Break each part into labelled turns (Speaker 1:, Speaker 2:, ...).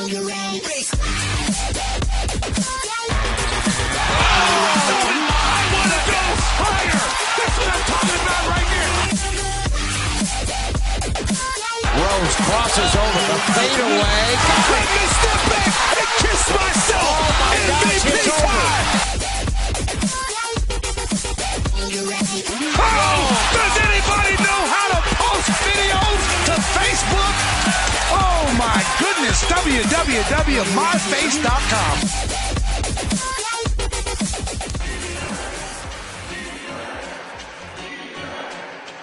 Speaker 1: Rose crosses over the fadeaway.
Speaker 2: Take a step back and kiss myself.
Speaker 1: Oh my gosh, it's over.
Speaker 2: Oh, does anybody know how to post videos to Facebook? Oh my goodness, www.myface.com.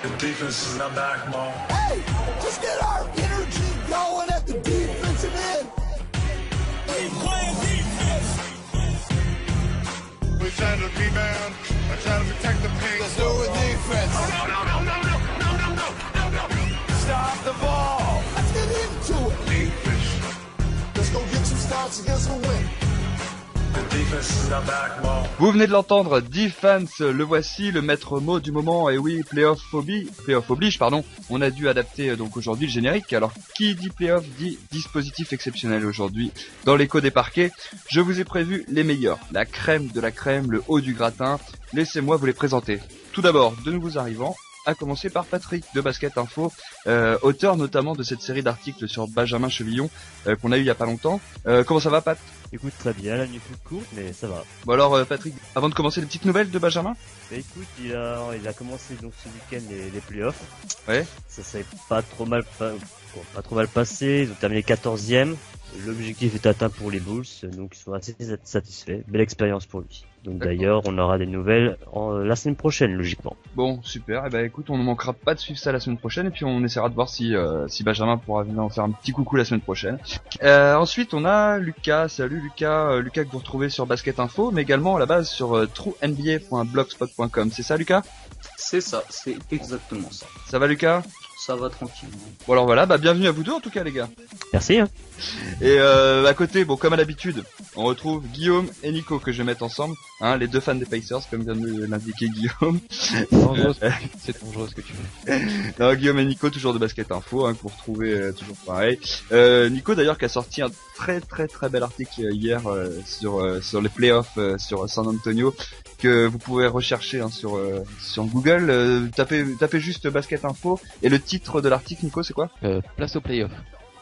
Speaker 3: The defense is not back, Mo.
Speaker 4: Hey, just get our energy going at the defensive end.
Speaker 2: Playing defense.
Speaker 5: We trying to rebound. I try to protect the paint.
Speaker 4: Let's do it with defense.
Speaker 5: No.
Speaker 4: Stop the ball. Let's get into it.
Speaker 5: Defense.
Speaker 4: Let's go get some starts against the win.
Speaker 3: The defense is not back, Mo.
Speaker 6: Vous venez de l'entendre, Defense, le voici, le maître mot du moment, et oui, playoff oblige, on a dû adapter donc aujourd'hui le générique. Alors qui dit playoff dit dispositif exceptionnel aujourd'hui dans l'écho des parquets. Je vous ai prévu les meilleurs, la crème de la crème, le haut du gratin, laissez-moi vous les présenter. Tout d'abord, de nouveaux arrivants, à commencer par Patrick de Basket Info, auteur notamment de cette série d'articles sur Benjamin Chevillon qu'on a eu il y a pas longtemps. Comment ça va, Pat?
Speaker 7: Écoute, très bien, la nuit est courte, mais ça va.
Speaker 6: Bon alors Patrick, avant de commencer les petites nouvelles de Benjamin.
Speaker 7: Bah écoute, il a commencé donc ce week-end les playoffs.
Speaker 6: Ouais.
Speaker 7: Ça s'est pas trop mal passé, ils ont terminé 14e. L'objectif est atteint pour les Bulls, donc ils sont assez satisfaits. Belle expérience pour lui. Donc d'ailleurs, on aura des nouvelles la semaine prochaine, logiquement.
Speaker 6: Bon, super. Et ben écoute, on ne manquera pas de suivre ça la semaine prochaine, et puis on essaiera de voir si Benjamin pourra venir en faire un petit coucou la semaine prochaine. Ensuite, on a Lucas. Salut Lucas, Lucas que vous retrouvez sur Basket Info, mais également à la base sur truenba.blogspot.com. C'est ça, Lucas?
Speaker 8: C'est ça, c'est exactement ça.
Speaker 6: Ça va, Lucas?
Speaker 8: Ça va tranquillement.
Speaker 6: Bon alors voilà, bah bienvenue à vous deux en tout cas, les gars.
Speaker 7: Merci. Hein.
Speaker 6: Et à côté, bon comme à l'habitude, on retrouve Guillaume et Nico que je vais mettre ensemble, hein, les deux fans des Pacers comme vient de l'indiquer Guillaume.
Speaker 9: C'est dangereux ce que tu fais.
Speaker 6: Non, Guillaume et Nico toujours de Basket Info, hein, que vous retrouvez toujours pareil. Nico d'ailleurs qui a sorti un très bel article hier sur les playoffs sur San Antonio que vous pouvez rechercher hein, sur Google. Tapez juste Basket Info et le titre de l'article, Nico, c'est quoi?
Speaker 9: Place au playoff.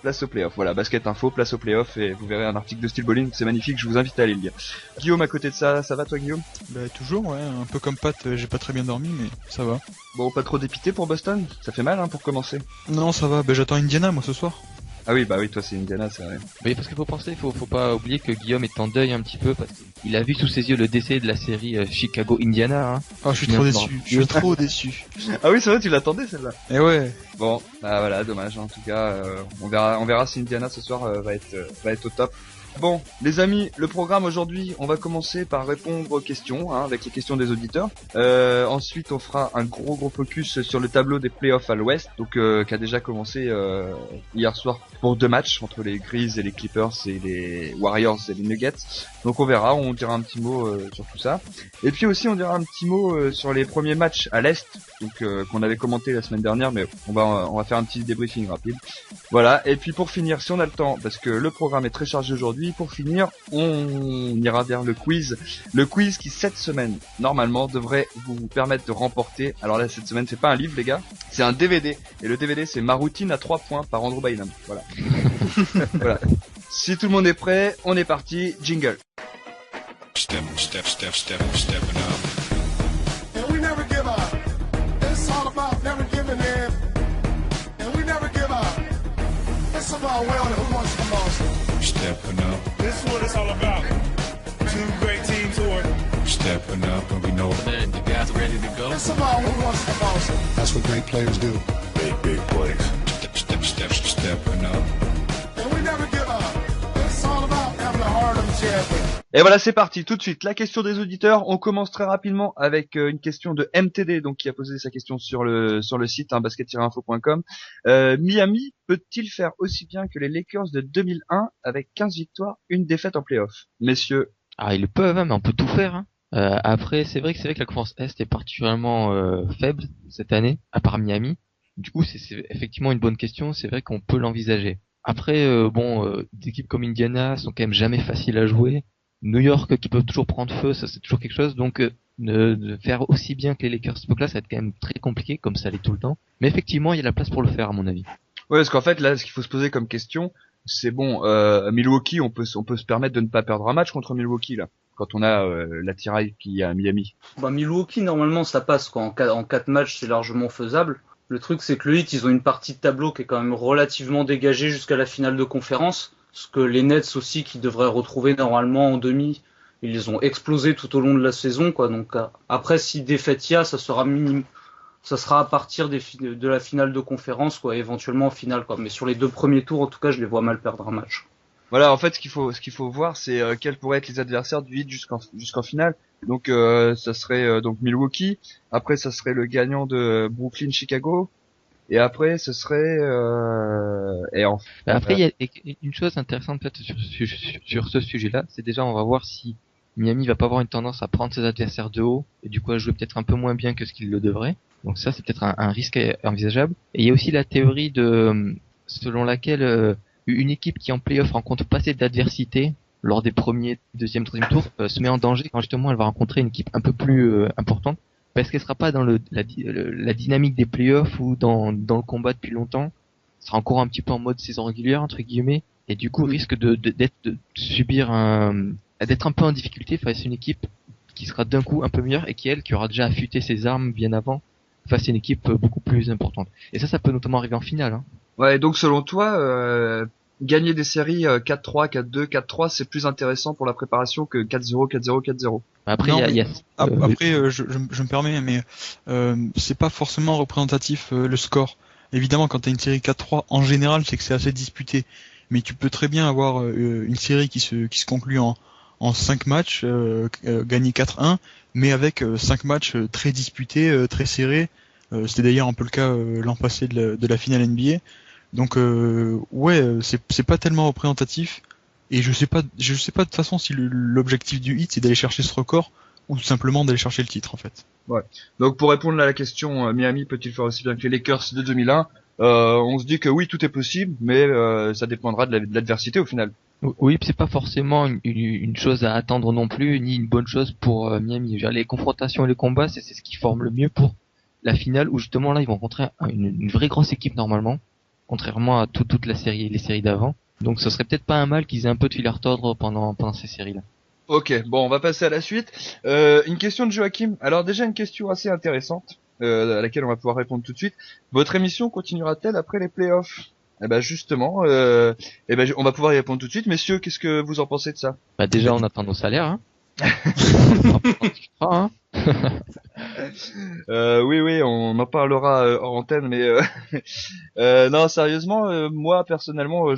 Speaker 6: Place au playoff, voilà, Basket Info, place au playoff, et vous verrez un article de Steel Bowling, c'est magnifique, je vous invite à aller le lire. Guillaume, à côté de ça va toi, Guillaume?
Speaker 10: Bah toujours, ouais, un peu comme Pat, j'ai pas très bien dormi, mais ça va.
Speaker 6: Bon, pas trop dépité pour Boston? Ça fait mal, hein, pour commencer.
Speaker 10: Non, ça va, bah j'attends Indiana, moi, ce soir.
Speaker 6: Ah oui, bah oui, toi c'est Indiana, c'est vrai.
Speaker 9: Oui, parce qu'il faut penser, faut pas oublier que Guillaume est en deuil un petit peu, parce qu'il a vu sous ses yeux le décès de la série Chicago-Indiana, hein.
Speaker 10: Ah, je suis trop déçu, je suis trop déçu.
Speaker 6: Ah oui, c'est vrai, tu l'attendais celle-là.
Speaker 10: Eh ouais.
Speaker 6: Bon, bah voilà, dommage, en tout cas, on verra si Indiana ce soir va être au top. Bon, les amis, le programme aujourd'hui, on va commencer par répondre aux questions, hein, avec les questions des auditeurs. Ensuite, on fera un gros focus sur le tableau des playoffs à l'Ouest, donc qui a déjà commencé hier soir pour 2 matchs entre les Grizzlies et les Clippers et les Warriors et les Nuggets. Donc on verra, on dira un petit mot sur tout ça. Et puis aussi, on dira un petit mot sur les premiers matchs à l'Est, donc qu'on avait commenté la semaine dernière, mais on va faire un petit débriefing rapide. Voilà. Et puis pour finir, si on a le temps, parce que le programme est très chargé aujourd'hui. Pour finir, on ira vers le quiz. Le quiz qui, cette semaine, normalement, devrait vous permettre de remporter. Alors là, cette semaine, c'est pas un livre, les gars. C'est un DVD. Et le DVD, c'est Ma routine à 3 points par Andrew Bynum. Voilà. Voilà. Si tout le monde est prêt, on est parti. Jingle.
Speaker 5: Stepping up.
Speaker 4: And we never give up. It's all about never giving in. And we never give up. It's about winning. Who wants the most?
Speaker 5: Stepping up.
Speaker 2: This is what it's all about. 2 great teams who are
Speaker 5: Stepping up, and we know
Speaker 2: man, the guys are ready to go.
Speaker 4: It's about who wants the most.
Speaker 5: that's what great players do. Big plays. Stepping up.
Speaker 4: And we never give up. It's all about having a heart of a champion.
Speaker 6: Et voilà, c'est parti. Tout de suite, la question des auditeurs. On commence très rapidement avec une question de MTD, donc qui a posé sa question sur le site, hein, basket-info.com. Miami peut-il faire aussi bien que les Lakers de 2001 avec 15 victoires, une défaite en play-off? Messieurs.
Speaker 9: Ah, ils le peuvent, hein, mais on peut tout faire, hein. Après, c'est vrai que la conférence Est est particulièrement faible cette année, à part Miami. Du coup, c'est effectivement une bonne question. C'est vrai qu'on peut l'envisager. Après, des équipes comme Indiana sont quand même jamais faciles à jouer. New York qui peut toujours prendre feu, ça c'est toujours quelque chose. Donc de faire aussi bien que les Lakers ce là ça va être quand même très compliqué, comme ça l'est tout le temps. Mais effectivement, il y a la place pour le faire à mon avis.
Speaker 6: Ouais, parce qu'en fait là, ce qu'il faut se poser comme question, c'est bon, Milwaukee, on peut se permettre de ne pas perdre un match contre Milwaukee là, quand on a la tiraille qu'il y a à Miami.
Speaker 8: Bah Milwaukee normalement ça passe quoi. En 4 matchs c'est largement faisable. Le truc c'est que le Heat ils ont une partie de tableau qui est quand même relativement dégagée jusqu'à la finale de conférence. Ce que les Nets aussi qui devraient retrouver normalement en demi, ils les ont explosés tout au long de la saison quoi. Donc après si défaite il y a, ça sera minimum. Ça sera à partir de la finale de conférence quoi, éventuellement en finale quoi. Mais sur les 2 premiers tours en tout cas je les vois mal perdre un match.
Speaker 6: Voilà, en fait, ce qu'il faut voir, c'est quels pourraient être les adversaires du Heat jusqu'en finale. Donc, ça serait donc Milwaukee. Après, ça serait le gagnant de Brooklyn-Chicago. Et après, ce serait
Speaker 9: Après, il y a une chose intéressante peut-être sur ce sujet-là, c'est déjà on va voir si Miami va pas avoir une tendance à prendre ses adversaires de haut et du coup à jouer peut-être un peu moins bien que ce qu'il le devrait. Donc ça, c'est peut-être un risque envisageable. Et il y a aussi la théorie selon laquelle une équipe qui en play-off rencontre pas assez d'adversité lors des premiers, deuxième, troisième tours se met en danger quand justement elle va rencontrer une équipe un peu plus importante, parce qu'elle sera pas dans la dynamique des play-offs ou dans le combat depuis longtemps. Elle sera encore un petit peu en mode saison régulière entre guillemets, et du coup risque de subir d'être un peu en difficulté face à une équipe qui sera d'un coup un peu meilleure et qui aura déjà affûté ses armes bien avant face à une équipe beaucoup plus importante. Et ça peut notamment arriver en finale. Hein.
Speaker 6: Ouais, donc selon toi, gagner des séries 4-3, 4-2, 4-3, c'est plus intéressant pour la préparation que 4-0, 4-0, 4-0.
Speaker 9: Après,
Speaker 10: je me permets, mais c'est pas forcément représentatif le score. Évidemment, quand t'as une série 4-3, en général, c'est que c'est assez disputé. Mais tu peux très bien avoir une série qui se conclut en 5 matchs, gagner 4-1, mais avec 5 matchs très disputés, très serrés. C'était d'ailleurs un peu le cas l'an passé de la finale NBA. Donc c'est pas tellement représentatif, et je sais pas de toute façon si l'objectif du Heat c'est d'aller chercher ce record ou simplement d'aller chercher le titre en fait.
Speaker 6: Ouais. Donc pour répondre à la question, Miami peut-il faire aussi bien que les Lakers de 2001, on se dit que oui, tout est possible, mais ça dépendra de l'adversité au final.
Speaker 9: Oui, c'est pas forcément une chose à attendre non plus, ni une bonne chose pour Miami. Les confrontations et les combats, c'est ce qui forme le mieux pour la finale, où justement là ils vont rencontrer une vraie grosse équipe normalement, contrairement à toute la série, les séries d'avant. Donc ce serait peut-être pas un mal qu'ils aient un peu de fil à retordre pendant ces séries-là.
Speaker 6: Ok, bon, on va passer à la suite. Une question de Joachim. Alors déjà une question assez intéressante, à laquelle on va pouvoir répondre tout de suite. Votre émission continuera-t-elle après les playoffs ? Eh ben justement, on va pouvoir y répondre tout de suite. Messieurs, qu'est-ce que vous en pensez de ça ?
Speaker 9: Bah déjà, on attend nos salaires, hein.
Speaker 6: Oui, on en parlera en antenne, mais non, sérieusement, moi personnellement,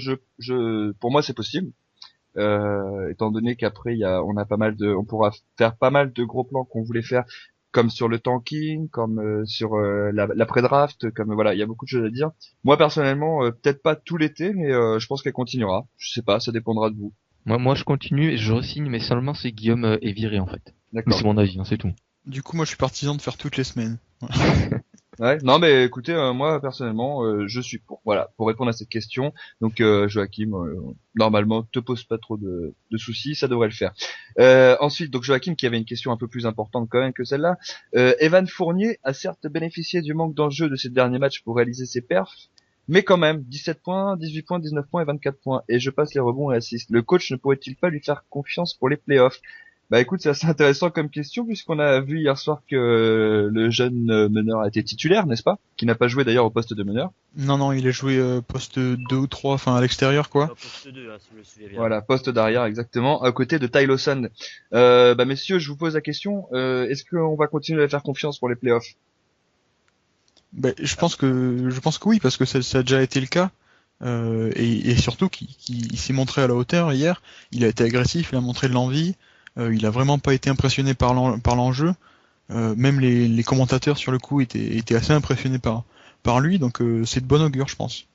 Speaker 6: pour moi c'est possible, étant donné qu'après on pourra faire pas mal de gros plans qu'on voulait faire, comme sur le tanking, comme sur l'après-draft, comme voilà, il y a beaucoup de choses à dire. Moi personnellement, peut-être pas tout l'été, mais je pense qu'elle continuera. Je sais pas, ça dépendra de vous.
Speaker 9: Moi je continue et je re-signe, mais seulement si Guillaume est viré en fait.
Speaker 6: D'accord.
Speaker 9: Mais c'est mon avis, hein, c'est tout.
Speaker 10: Du coup, moi je suis partisan de faire toutes les semaines.
Speaker 6: Ouais, non mais écoutez, moi personnellement, je suis pour. Voilà, pour répondre à cette question. Donc Joachim, normalement, te pose pas trop de soucis, ça devrait le faire. Ensuite, donc Joachim qui avait une question un peu plus importante quand même que celle-là. Evan Fournier a certes bénéficié du manque d'enjeu de ses derniers matchs pour réaliser ses perfs, mais quand même, 17 points, 18 points, 19 points et 24 points. Et je passe les rebonds et assists. Le coach ne pourrait-il pas lui faire confiance pour les playoffs ? Bah écoute, c'est assez intéressant comme question, puisqu'on a vu hier soir que le jeune meneur a été titulaire, n'est-ce pas ? Qui n'a pas joué d'ailleurs au poste de meneur.
Speaker 10: Non, il a joué poste 2 ou 3, enfin à l'extérieur quoi.
Speaker 7: Poste 2, hein, si je me souviens bien.
Speaker 6: Voilà, poste d'arrière exactement, à côté de Ty Lawson. Messieurs, je vous pose la question, est-ce qu'on va continuer à faire confiance pour les playoffs ?
Speaker 10: Je pense que oui, parce que ça a déjà été le cas. Et surtout qu'il s'est montré à la hauteur hier. Il a été agressif, il a montré de l'envie. Il a vraiment pas été impressionné par l'enjeu. Même les commentateurs sur le coup étaient assez impressionnés par lui. Donc c'est de bon augure, je pense.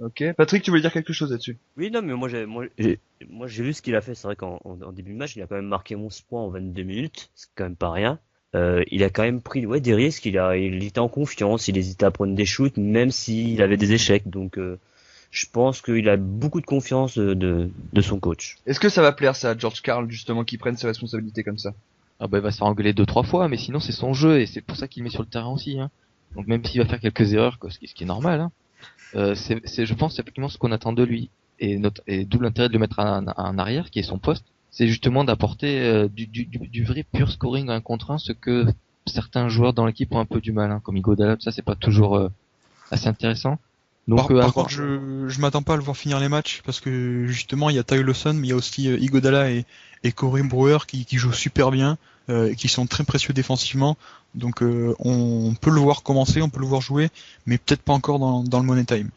Speaker 6: Ok, Patrick, tu voulais dire quelque chose là-dessus ?
Speaker 7: Oui, non, mais moi j'ai vu ce qu'il a fait. C'est vrai qu'en début de match, il a quand même marqué 11 points en 22 minutes. C'est quand même pas rien. Il a quand même pris des risques. Il était en confiance. Il hésitait à prendre des shoots, même s'il avait des échecs. Donc je pense qu'il a beaucoup de confiance de son coach.
Speaker 6: Est-ce que ça va plaire ça à George Karl justement qu'il prenne ses responsabilités comme ça?
Speaker 9: Ah bah il va se faire engueuler 2-3 fois, mais sinon c'est son jeu et c'est pour ça qu'il met sur le terrain aussi. Hein. Donc même s'il va faire quelques erreurs, ce qui est normal, hein, je pense c'est effectivement ce qu'on attend de lui et d'où l'intérêt de le mettre en arrière, qui est son poste, c'est justement d'apporter du vrai pur scoring 1 contre 1, ce que certains joueurs dans l'équipe ont un peu du mal, hein, comme Iguodala, ça c'est pas toujours assez intéressant. Donc,
Speaker 10: par contre, je m'attends pas à le voir finir les matchs parce que justement il y a Ty Lawson, mais il y a aussi Iguodala et Corey Brewer qui jouent super bien, et qui sont très précieux défensivement. Donc on peut le voir commencer, on peut le voir jouer, mais peut-être pas encore dans le Money Time.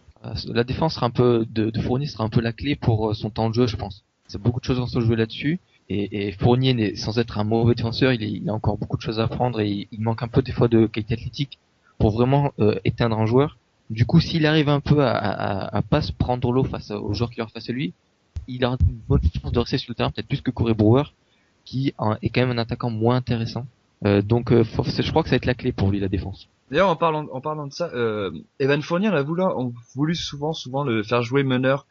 Speaker 9: La défense sera un peu de Fournier sera un peu la clé pour son temps de jeu, je pense. C'est beaucoup de choses vont se jouer là-dessus. Et Fournier, sans être un mauvais défenseur, il a encore beaucoup de choses à apprendre et il manque un peu des fois de qualité athlétique pour vraiment éteindre un joueur. Du coup, s'il arrive un peu à pas se prendre l'eau face aux joueurs qui leur face à lui, il a une bonne chance de rester sur le terrain, peut-être plus que Corey Brewer, qui est quand même un attaquant moins intéressant. Donc, je crois que ça va être la clé pour lui, la défense.
Speaker 6: D'ailleurs, en parlant de ça, Evan Fournier a voulu souvent le faire jouer meneur.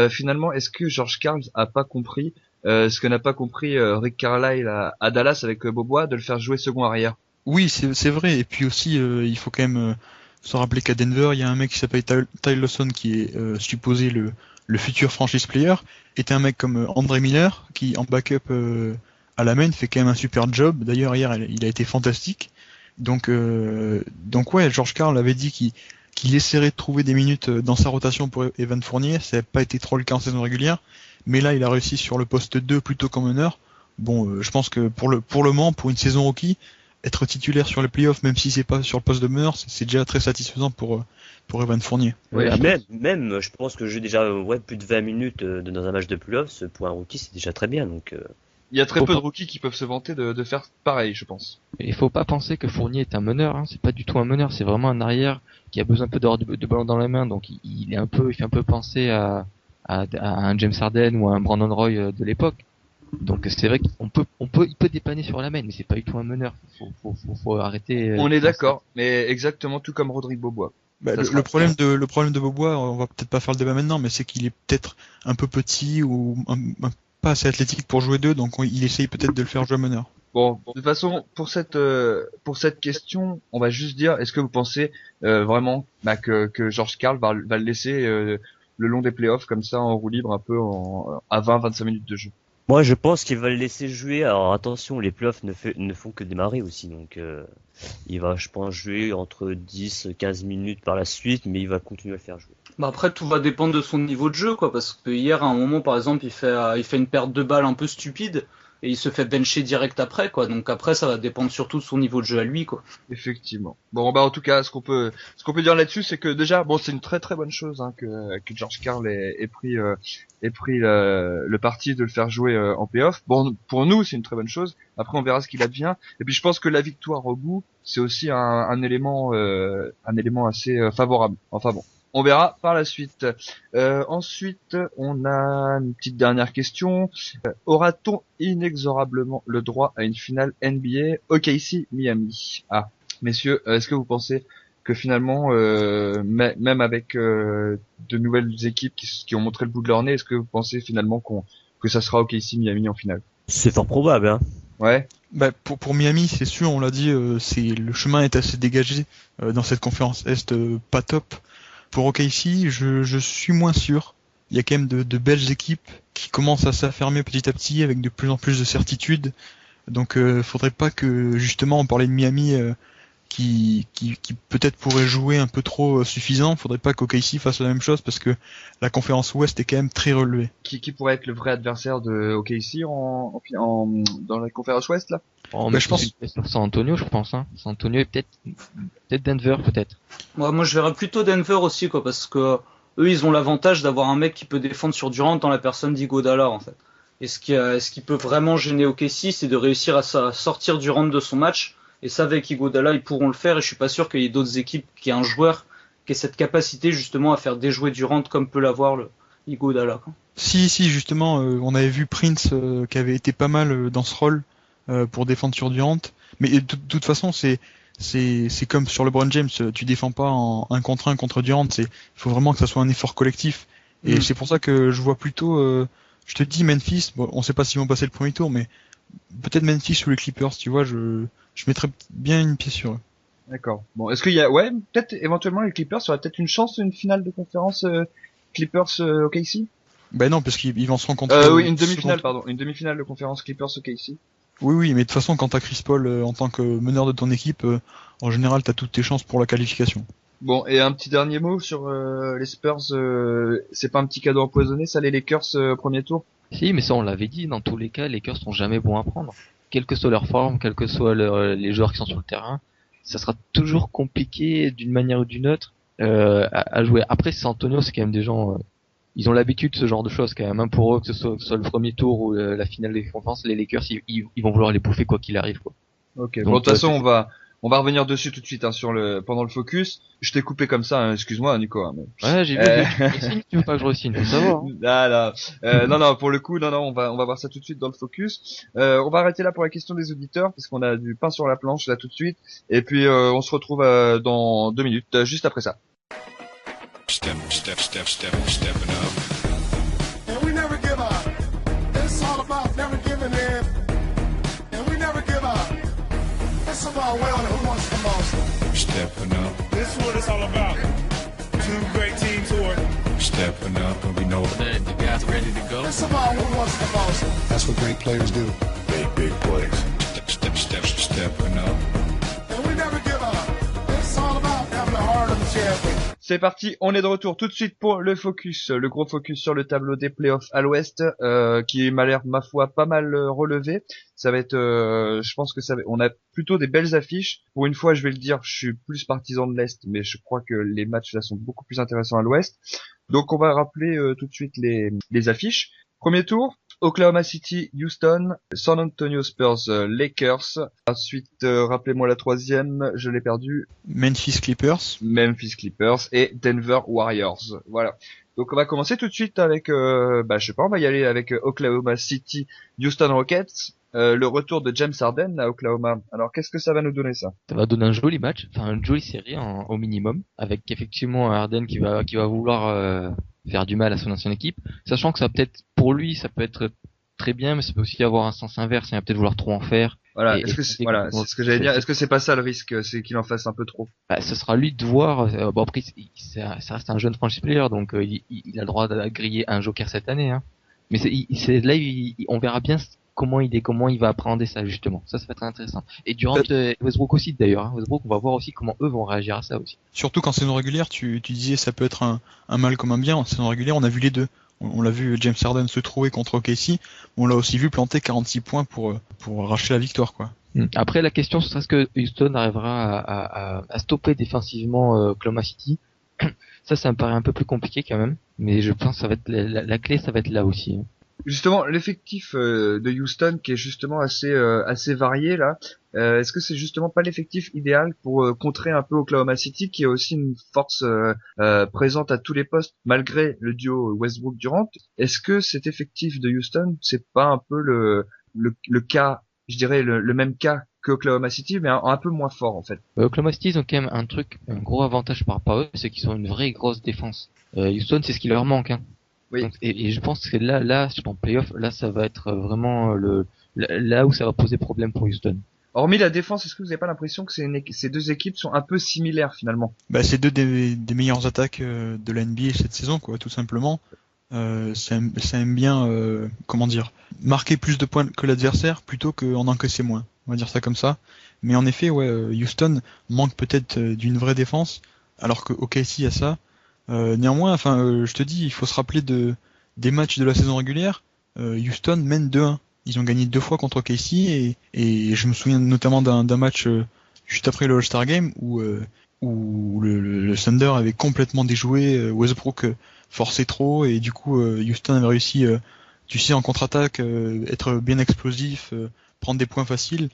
Speaker 6: Finalement, est-ce que George Karl a pas compris ce que n'a pas compris Rick Carlisle à Dallas avec Bobois, de le faire jouer second arrière?
Speaker 10: Oui, c'est vrai. Et puis aussi, il faut quand même se rappeler qu'à Denver, il y a un mec qui s'appelle Ty Lawson qui est supposé le futur franchise player. Et un mec comme André Miller qui, en backup à la main, fait quand même un super job. D'ailleurs, hier, il a été fantastique. Donc ouais, George Karl avait dit qu'il essaierait de trouver des minutes dans sa rotation pour Evan Fournier. Ça n'a pas été trop le cas en saison régulière, mais là il a réussi sur le poste 2 plutôt qu'en meneur. Bon, je pense que pour le moment, pour une saison rookie, être titulaire sur les playoffs, même si c'est pas sur le poste de meneur, c'est déjà très satisfaisant pour Evan Fournier.
Speaker 7: Ouais, même, je pense que j'ai déjà plus de 20 minutes dans un match de playoffs pour un rookie, c'est déjà très bien. Donc
Speaker 6: il y a très peu de rookies qui peuvent se vanter de faire pareil, je pense.
Speaker 9: Il faut pas penser que Fournier est un meneur, hein. C'est pas du tout un meneur, c'est vraiment un arrière qui a besoin un peu d'avoir de ballon dans la main, donc il fait un peu penser à un James Harden ou à un Brandon Roy de l'époque. Donc c'est vrai il peut dépanner sur la main, mais c'est pas du tout un meneur. Faut arrêter.
Speaker 6: On est d'accord, mais exactement tout comme Rodrigue Bobois.
Speaker 10: Le problème de Bobois, on va peut-être pas faire le débat maintenant, mais c'est qu'il est peut-être un peu petit ou pas assez athlétique pour jouer 2, donc il essaye peut-être de le faire jouer meneur.
Speaker 6: Bon, de toute façon, pour cette question, on va juste dire, est-ce que vous pensez vraiment que George Karl va le laisser le long des playoffs comme ça en roue libre un peu à 20-25 minutes de jeu?
Speaker 7: Moi, je pense qu'il va le laisser jouer. Alors attention, les playoffs ne font que démarrer aussi, donc il va, je pense, jouer entre 10-15 minutes par la suite, mais il va continuer à le faire jouer.
Speaker 8: Bah après, tout va dépendre de son niveau de jeu, quoi, parce que hier, à un moment, par exemple, il fait une perte de balle un peu stupide, et il se fait bencher direct après, quoi. Donc après, ça va dépendre surtout de son niveau de jeu à lui, quoi.
Speaker 6: Effectivement. Bon, bah en tout cas, ce qu'on peut dire là-dessus, c'est que déjà, bon, c'est une très très bonne chose, hein, que George Karl ait pris le parti de le faire jouer en playoff. Bon, pour nous, c'est une très bonne chose. Après, on verra ce qu'il advient. Et puis, je pense que la victoire au bout, c'est aussi un élément assez favorable. Enfin bon. On verra par la suite. Ensuite, on a une petite dernière question. Aura-t-on inexorablement le droit à une finale NBA OKC Miami? Ah, messieurs, est-ce que vous pensez que finalement, même avec de nouvelles équipes qui ont montré le bout de leur nez, est-ce que vous pensez finalement que ça sera OKC Miami en finale?
Speaker 7: C'est fort probable, hein.
Speaker 6: Ouais.
Speaker 10: Bah pour Miami, c'est sûr, on l'a dit, le chemin est assez dégagé dans cette conférence Est, pas top. Pour OKC, je suis moins sûr. Il y a quand même de belles équipes qui commencent à s'affirmer petit à petit avec de plus en plus de certitudes. Donc faudrait pas que, justement, on parlait de Miami qui peut-être pourrait jouer un peu trop suffisant. Faudrait pas qu'OKC fasse la même chose parce que la conférence Ouest est quand même très relevée.
Speaker 6: Qui pourrait être le vrai adversaire de OKC dans la conférence Ouest là?
Speaker 10: Je pense
Speaker 9: sur San Antonio, je pense, hein. San Antonio et peut-être Denver, peut-être.
Speaker 8: Ouais, moi je verrais plutôt Denver aussi, quoi, parce que eux ils ont l'avantage d'avoir un mec qui peut défendre sur Durant dans la personne d'Iguodala, en fait. Et ce qui peut vraiment gêner OKC, c'est de réussir à sortir Durant de son match. Et ça, avec Iguodala, ils pourront le faire. Et je suis pas sûr qu'il y ait d'autres équipes qui aient un joueur qui ait cette capacité justement à faire déjouer Durant comme peut l'avoir le Iguodala, quoi.
Speaker 10: Si, justement, on avait vu Prince qui avait été pas mal dans ce rôle pour défendre sur Durant. Mais de toute façon, c'est c'est comme sur LeBron James, tu défends pas en 1 contre 1 contre Durant, il faut vraiment que ça soit un effort collectif. Et c'est pour ça que je vois plutôt, je te dis Memphis, bon, on sait pas s'ils vont passer le premier tour, mais peut-être Memphis ou les Clippers, tu vois, je mettrais bien une pièce sur eux.
Speaker 6: D'accord. Bon, est-ce qu'il y a, ouais, peut-être éventuellement les Clippers, ça aurait peut-être une chance, une finale de conférence Clippers OKC?
Speaker 10: Ben non, parce qu'ils vont se rencontrer.
Speaker 6: Oui, une demi-finale, pardon, une demi-finale de conférence Clippers OKC.
Speaker 10: Oui, mais de toute façon, quand t'as Chris Paul en tant que meneur de ton équipe, en général, t'as toutes tes chances pour la qualification.
Speaker 6: Bon, et un petit dernier mot sur les Spurs, c'est pas un petit cadeau empoisonné, ça, les Lakers premier tour?
Speaker 9: Si, mais ça on l'avait dit, dans tous les cas, les Lakers sont jamais bons à prendre. Quelle que soit leur forme, quels que soient les joueurs qui sont sur le terrain, ça sera toujours compliqué d'une manière ou d'une autre à jouer. Après, San Antonio, c'est quand même des gens, ils ont l'habitude de ce genre de choses quand même. Hein, pour eux, que ce soit le premier tour ou la finale des conférences, les Lakers, ils vont vouloir les bouffer quoi qu'il arrive, quoi.
Speaker 6: Ok.
Speaker 9: Donc,
Speaker 6: Bon, de toute façon, on va revenir dessus tout de suite, hein, pendant le focus. Je t'ai coupé comme ça, hein, excuse-moi, Nico. Hein, mais...
Speaker 9: Ouais, j'ai vu. Tu veux pas que je re-signe, faut savoir. Hein.
Speaker 6: Non, pour le coup, non, on va voir ça tout de suite dans le focus. On va arrêter là pour la question des auditeurs, parce qu'on a du pain sur la planche là tout de suite. Et puis, on se retrouve dans 2 minutes, juste après ça.
Speaker 5: Stepping up.
Speaker 4: And we never give up. It's all about never giving in. And we never give up. It's about winning who wants the most.
Speaker 5: Stepping up.
Speaker 3: This is what it's all about. Two great teams who are
Speaker 5: Stepping up, and we know it.
Speaker 1: The guys ready to go.
Speaker 4: It's about who wants the most.
Speaker 5: That's what great players do. Big plays. Stepping up.
Speaker 4: And we never give up. It's all about having the heart of the champion.
Speaker 6: C'est parti, on est de retour tout de suite pour le focus, le gros focus sur le tableau des playoffs à l'Ouest, qui m'a l'air, ma foi, pas mal relevé. Ça va être, je pense que on a plutôt des belles affiches. Pour une fois, je vais le dire, je suis plus partisan de l'Est, mais je crois que les matchs là sont beaucoup plus intéressants à l'Ouest. Donc on va rappeler tout de suite les affiches. Premier tour, Oklahoma City, Houston, San Antonio Spurs, Lakers. Ensuite, rappelez-moi la troisième, je l'ai perdu.
Speaker 10: Memphis Clippers
Speaker 6: Et Denver Warriors. Voilà. Donc on va commencer tout de suite avec, je sais pas, on va y aller avec Oklahoma City, Houston Rockets. Le retour de James Harden à Oklahoma. Alors qu'est-ce que ça va nous donner ça?
Speaker 9: Ça va donner un joli match, enfin une jolie série au minimum, avec effectivement un Harden qui va vouloir faire du mal à son ancienne équipe, sachant que ça peut-être pour lui ça peut être très bien, mais ça peut aussi avoir un sens inverse, il va peut-être vouloir trop en faire.
Speaker 6: Voilà, c'est ce que j'allais dire. Est-ce que c'est pas ça le risque, c'est qu'il en fasse un peu trop?
Speaker 9: Bah, ce sera lui de voir. Bon après, ça reste un jeune franchise player, donc il a le droit de griller un joker cette année. Hein. Mais on verra bien comment il va appréhender ça justement. Ça va être intéressant. Et Durant, Westbrook aussi d'ailleurs. Hein. Westbrook, on va voir aussi comment eux vont réagir à ça aussi.
Speaker 10: Surtout qu'en saison régulière, tu disais ça peut être un mal comme un bien. En saison régulière, on a vu les deux. On l'a vu James Harden se trouver contre OKC. On l'a aussi vu planter 46 points pour arracher la victoire, quoi.
Speaker 9: Après, la question, ce sera est-ce que Houston arrivera à stopper défensivement Oklahoma City. Ça me paraît un peu plus compliqué quand même. Mais je pense que ça va être la clé, ça va être là aussi. Hein.
Speaker 6: Justement, l'effectif de Houston qui est justement assez varié là, est-ce que c'est justement pas l'effectif idéal pour contrer un peu Oklahoma City qui est aussi une force présente à tous les postes malgré le duo Westbrook-Durant? Est-ce que cet effectif de Houston c'est pas un peu le cas, je dirais le même cas que Oklahoma City, mais un peu moins fort en fait?
Speaker 9: Oklahoma City, ils ont quand même un gros avantage par rapport à eux, c'est qu'ils ont une vraie grosse défense. Houston, c'est ce qui leur manque, hein.
Speaker 6: Oui.
Speaker 9: Donc, et je pense que là, en playoff, là, ça va être vraiment là où ça va poser problème pour Houston.
Speaker 6: Hormis la défense, est-ce que vous n'avez pas l'impression que ces deux équipes sont un peu similaires finalement?
Speaker 10: Bah, c'est deux des meilleures attaques de la NBA cette saison, quoi, tout simplement. Ça aime bien, marquer plus de points que l'adversaire plutôt qu'en encaisser moins. On va dire ça comme ça. Mais en effet, Houston manque peut-être d'une vraie défense, alors que OKC a ça. Néanmoins, je te dis, il faut se rappeler des matchs de la saison régulière. Houston mène 2-1. Ils ont gagné 2 fois contre OKC et je me souviens notamment d'un match juste après le All-Star Game où le Thunder avait complètement déjoué, Westbrook forçait trop et du coup Houston avait réussi, en contre-attaque, être bien explosif, prendre des points faciles.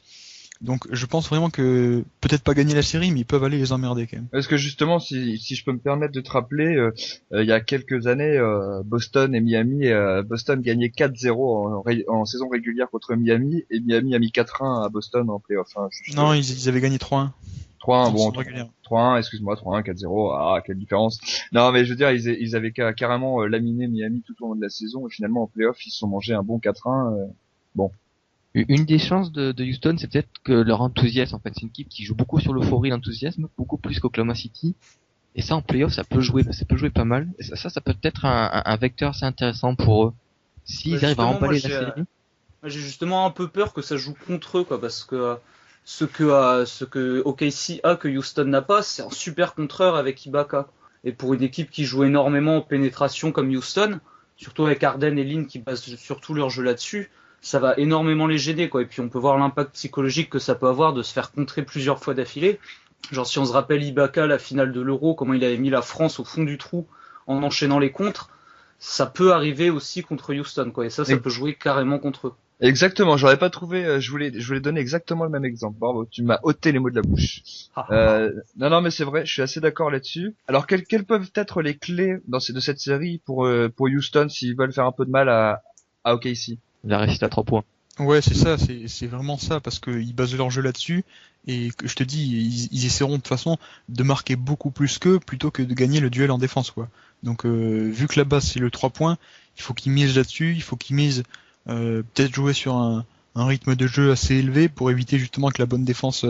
Speaker 10: Donc je pense vraiment que peut-être pas gagner la série, mais ils peuvent aller les emmerder quand même.
Speaker 6: Parce que justement, si je peux me permettre de te rappeler, il y a quelques années, Boston et Miami, Boston gagnait 4-0 en saison régulière contre Miami, et Miami a mis 4-1 à Boston en playoff. Hein,
Speaker 10: non, ils avaient gagné 3-1.
Speaker 6: 3-1, bon,
Speaker 10: régulière.
Speaker 6: 3-1, excuse-moi, 3-1, 4-0, ah, quelle différence. Non, mais je veux dire, ils avaient carrément laminé Miami tout au long de la saison, et finalement, en playoff, ils se sont mangés un bon 4-1, bon.
Speaker 9: Une des chances de Houston, c'est peut-être que leur enthousiasme, en fait, c'est une équipe qui joue beaucoup sur l'euphorie, l'enthousiasme, beaucoup plus qu'Oklahoma City. Et ça, en playoff, ça peut jouer pas mal. Et ça peut être un vecteur assez intéressant pour eux. S'ils arrivent à emballer la série.
Speaker 8: J'ai justement un peu peur que ça joue contre eux, quoi, parce que ce que OKC a que Houston n'a pas, c'est un super contreur avec Ibaka. Et pour une équipe qui joue énormément en pénétration comme Houston, surtout avec Harden et Lin qui basent surtout leur jeu là-dessus, ça va énormément les gêner, quoi. Et puis on peut voir l'impact psychologique que ça peut avoir de se faire contrer plusieurs fois d'affilée. Genre si on se rappelle Ibaka, la finale de l'Euro, comment il avait mis la France au fond du trou en enchaînant les contres, ça peut arriver aussi contre Houston, quoi. Et ça peut jouer carrément contre eux.
Speaker 6: Exactement, j'aurais pas trouvé, je voulais donner exactement le même exemple. Bravo, tu m'as ôté les mots de la bouche. Non, mais c'est vrai, je suis assez d'accord là-dessus. Alors, quelles peuvent être les clés de cette série pour Houston s'ils veulent faire un peu de mal à OKC?
Speaker 9: La réussite à 3 points.
Speaker 10: Ouais, c'est ça, c'est vraiment ça, parce qu'ils basent leur jeu là-dessus, et que je te dis, ils essaieront de toute façon de marquer beaucoup plus qu'eux, plutôt que de gagner le duel en défense, quoi. Donc, vu que la base c'est le 3 points, il faut qu'ils misent là-dessus, il faut qu'ils misent peut-être jouer sur un rythme de jeu assez élevé pour éviter justement que la bonne défense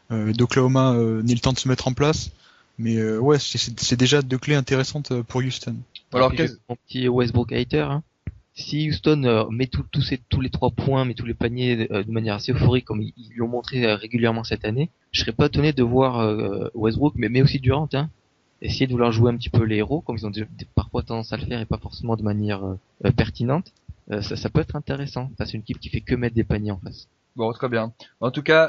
Speaker 10: d'Oklahoma n'ait le temps de se mettre en place. Mais ouais, c'est déjà deux clés intéressantes pour Houston.
Speaker 9: Alors, mon petit Westbrook hater, hein. Si Houston met tous les 3 points, met tous les paniers de manière assez euphorique comme ils l'ont montré régulièrement cette année, je serais pas étonné de voir Westbrook, mais aussi Durant, hein, essayer de vouloir jouer un petit peu les héros, comme ils ont parfois tendance à le faire et pas forcément de manière pertinente. Ça peut être intéressant. Enfin, c'est une équipe qui fait que mettre des paniers en face.
Speaker 6: Bon, très bien. En tout cas,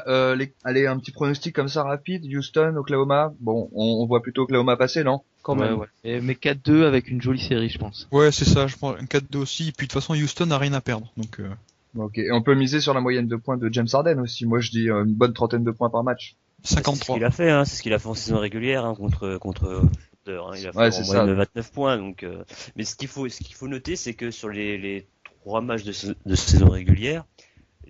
Speaker 6: allez, un petit pronostic comme ça rapide. Houston, Oklahoma. Bon, on voit plutôt Oklahoma passer, non?
Speaker 9: Quand même. Ouais. Mais 4-2 avec une jolie série, je pense.
Speaker 10: Ouais, c'est ça. Je prends un 4-2 aussi. Et puis de toute façon, Houston n'a rien à perdre. Donc.
Speaker 6: Ok. Et on peut miser sur la moyenne de points de James Harden aussi. Moi, je dis une bonne 30aine de points par match.
Speaker 10: 53.
Speaker 7: C'est ce qu'il a fait, hein. C'est ce qu'il a fait en saison régulière, hein, contre. Il a fait en moyenne de 29 points. Donc. Mais ce qu'il faut noter, c'est que sur les 3 matchs de saison régulière,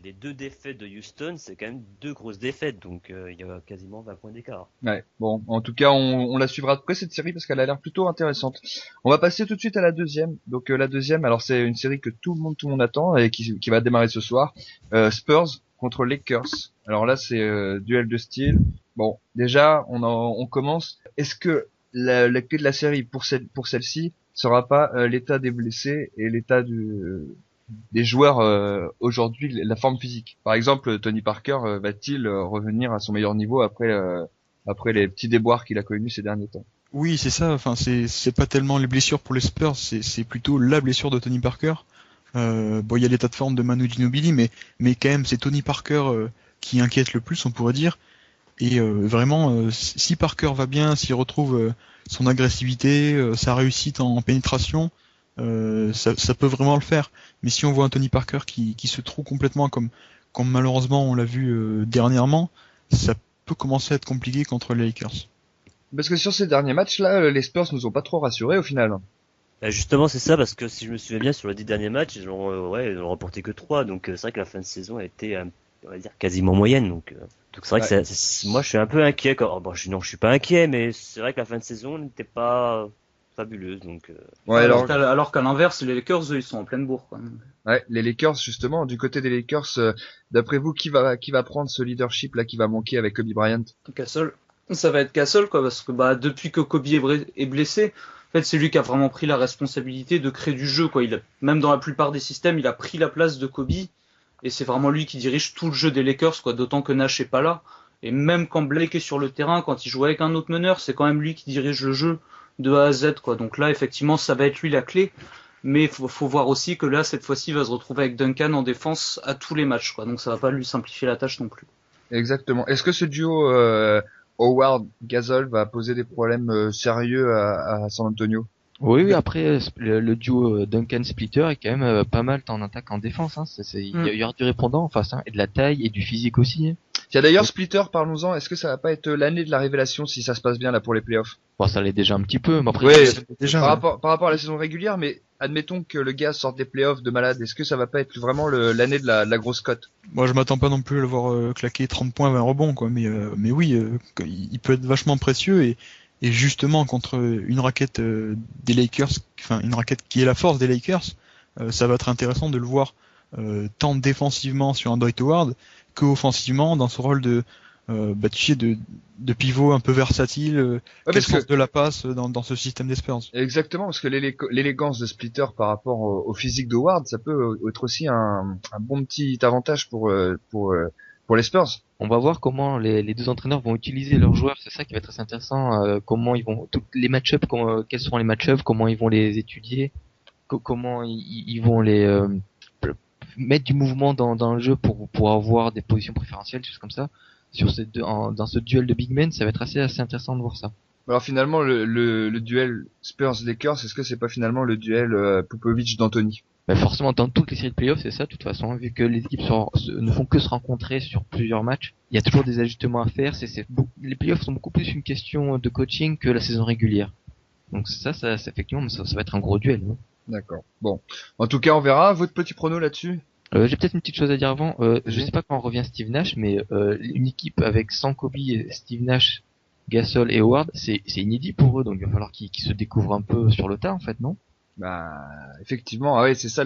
Speaker 7: les 2 défaites de Houston, c'est quand même 2 grosses défaites, donc il y a quasiment 20 points d'écart.
Speaker 6: Ouais, bon, en tout cas, on la suivra de près cette série parce qu'elle a l'air plutôt intéressante. On va passer tout de suite à la deuxième. Donc la deuxième, alors c'est une série que tout le monde attend et qui va démarrer ce soir. Spurs contre Lakers. Alors là, c'est duel de style. Bon, déjà, on commence. Est-ce que la clé de la série pour celle-ci sera pas l'état des blessés et l'état des joueurs aujourd'hui, la forme physique. Par exemple, Tony Parker va-t-il revenir à son meilleur niveau après les petits déboires qu'il a connus ces derniers temps?
Speaker 10: Oui, c'est ça. Enfin, c'est pas tellement les blessures pour les Spurs, c'est plutôt la blessure de Tony Parker. Bon, il y a l'état de forme de Manu Ginobili, mais quand même, c'est Tony Parker qui inquiète le plus, on pourrait dire. Et vraiment, si Parker va bien, s'il retrouve son agressivité, sa réussite en pénétration, ça peut vraiment le faire. Mais si on voit un Tony Parker qui se trouve complètement comme malheureusement on l'a vu dernièrement, ça peut commencer à être compliqué contre les Lakers.
Speaker 6: Parce que sur ces derniers matchs là, les Spurs nous ont pas trop rassurés au final.
Speaker 7: Justement, c'est ça, parce que si je me souviens bien, sur les 10 derniers matchs, ils ont remporté que 3, donc c'est vrai que la fin de saison a été, on va dire, quasiment moyenne, donc c'est vrai que moi je suis un peu inquiet. Je suis pas inquiet, mais c'est vrai que la fin de saison n'était pas fabuleuse, donc.
Speaker 8: Alors qu'à l'inverse, les Lakers, eux, ils sont en pleine bourre, quoi.
Speaker 6: Ouais, les Lakers justement. Du côté des Lakers, d'après vous, qui va prendre ce leadership là qui va manquer avec Kobe Bryant?
Speaker 8: Castle. Ça va être Castle, quoi, parce que depuis que Kobe est blessé, en fait, c'est lui qui a vraiment pris la responsabilité de créer du jeu, quoi. Même dans la plupart des systèmes, il a pris la place de Kobe, et c'est vraiment lui qui dirige tout le jeu des Lakers, quoi. D'autant que Nash est pas là, et même quand Blake est sur le terrain, quand il joue avec un autre meneur, c'est quand même lui qui dirige le jeu de A à Z, quoi. Donc là, effectivement, ça va être lui la clé. Mais faut voir aussi que là, cette fois-ci, il va se retrouver avec Duncan en défense à tous les matchs, quoi. Donc ça va pas lui simplifier la tâche non plus.
Speaker 6: Exactement. Est-ce que ce duo Howard-Gasol va poser des problèmes sérieux à San Antonio?
Speaker 9: Oui, après, le duo Duncan-Splitter est quand même pas mal tant en attaque qu'en défense, hein. Il y aura du répondant en face, hein, et de la taille et du physique aussi, hein.
Speaker 6: Tiens, d'ailleurs, Splitter, parlons-en, est-ce que ça va pas être l'année de la révélation si ça se passe bien là pour les playoffs?
Speaker 9: Bon, ça l'est déjà un petit peu, mais après,
Speaker 6: ouais, déjà, par rapport à la saison régulière, mais admettons que le gars sorte des playoffs de malade, est-ce que ça va pas être vraiment l'année de la grosse cote?
Speaker 10: Moi, je m'attends pas non plus à le voir claquer 30 points, 20 rebonds, quoi. Mais oui, il peut être vachement précieux et justement contre une raquette des Lakers, enfin une raquette qui est la force des Lakers, ça va être intéressant de le voir tant défensivement sur un Dwight Howard que offensivement dans ce rôle de tu sais, de pivot un peu versatile, quel sens de la passe dans ce système des Spurs.
Speaker 6: Exactement, parce que l'élégance de Splitter par rapport au physique de Howard, ça peut être aussi un bon petit avantage pour les Spurs.
Speaker 9: On va voir comment les deux entraîneurs vont utiliser leurs joueurs, c'est ça qui va être très intéressant, comment ils vont, toutes les match-ups, quels seront les match-ups, comment ils vont les étudier, comment ils vont les mettre du mouvement dans le jeu pour avoir des positions préférentielles, des choses comme ça. Dans ce duel de big men, ça va être assez intéressant de voir ça.
Speaker 6: Alors finalement, le duel Spurs-Lakers, est-ce que c'est pas finalement le duel Popovich-D'Antoni?
Speaker 9: Ben forcément, dans toutes les séries de playoffs, c'est ça, de toute façon, vu que les équipes ne font que se rencontrer sur plusieurs matchs, il y a toujours des ajustements à faire. Les playoffs sont beaucoup plus une question de coaching que la saison régulière. Donc ça effectivement, ça va être un gros duel. Hein.
Speaker 6: D'accord. Bon, en tout cas, on verra. Votre petit prono là-dessus?
Speaker 9: J'ai peut-être une petite chose à dire avant. Je sais pas quand revient Steve Nash, mais une équipe avec sans Kobe, Steve Nash, Gasol et Howard, c'est inédit pour eux. Donc il va falloir qu'ils se découvrent un peu sur le tas, en fait, non?
Speaker 6: Bah, effectivement. Ah ouais, c'est ça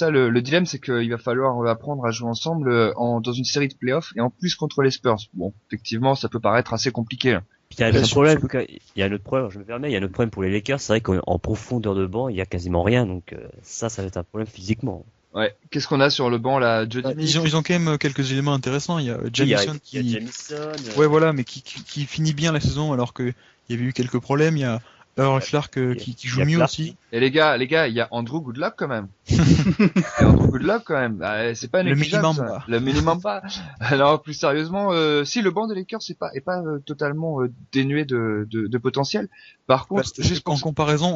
Speaker 6: le dilemme, c'est qu'il va falloir apprendre à jouer ensemble dans une série de playoffs et en plus contre les Spurs. Bon, effectivement, ça peut paraître assez compliqué. Là.
Speaker 7: Il y a un autre problème, je me permets, il y a un autre problème pour les Lakers. C'est vrai qu'en profondeur de banc, il y a quasiment rien, donc ça va être un problème physiquement.
Speaker 6: Ouais. Qu'est-ce qu'on a sur le banc là, Jody?
Speaker 10: Ils ont quand même quelques éléments intéressants. Il y a Jamison
Speaker 7: il y a Jamison.
Speaker 10: Ouais, voilà, mais qui finit bien la saison alors que il y avait eu quelques problèmes. Il y a Earl Clark qui joue mieux aussi.
Speaker 6: Et les gars, il y a Andrew Goodluck quand même. Andrew Goodluck quand même. Ah, c'est pas négligeable. Le minimum pas. Alors plus sérieusement, si le banc des Lakers est pas totalement dénué de potentiel. Par contre,
Speaker 10: en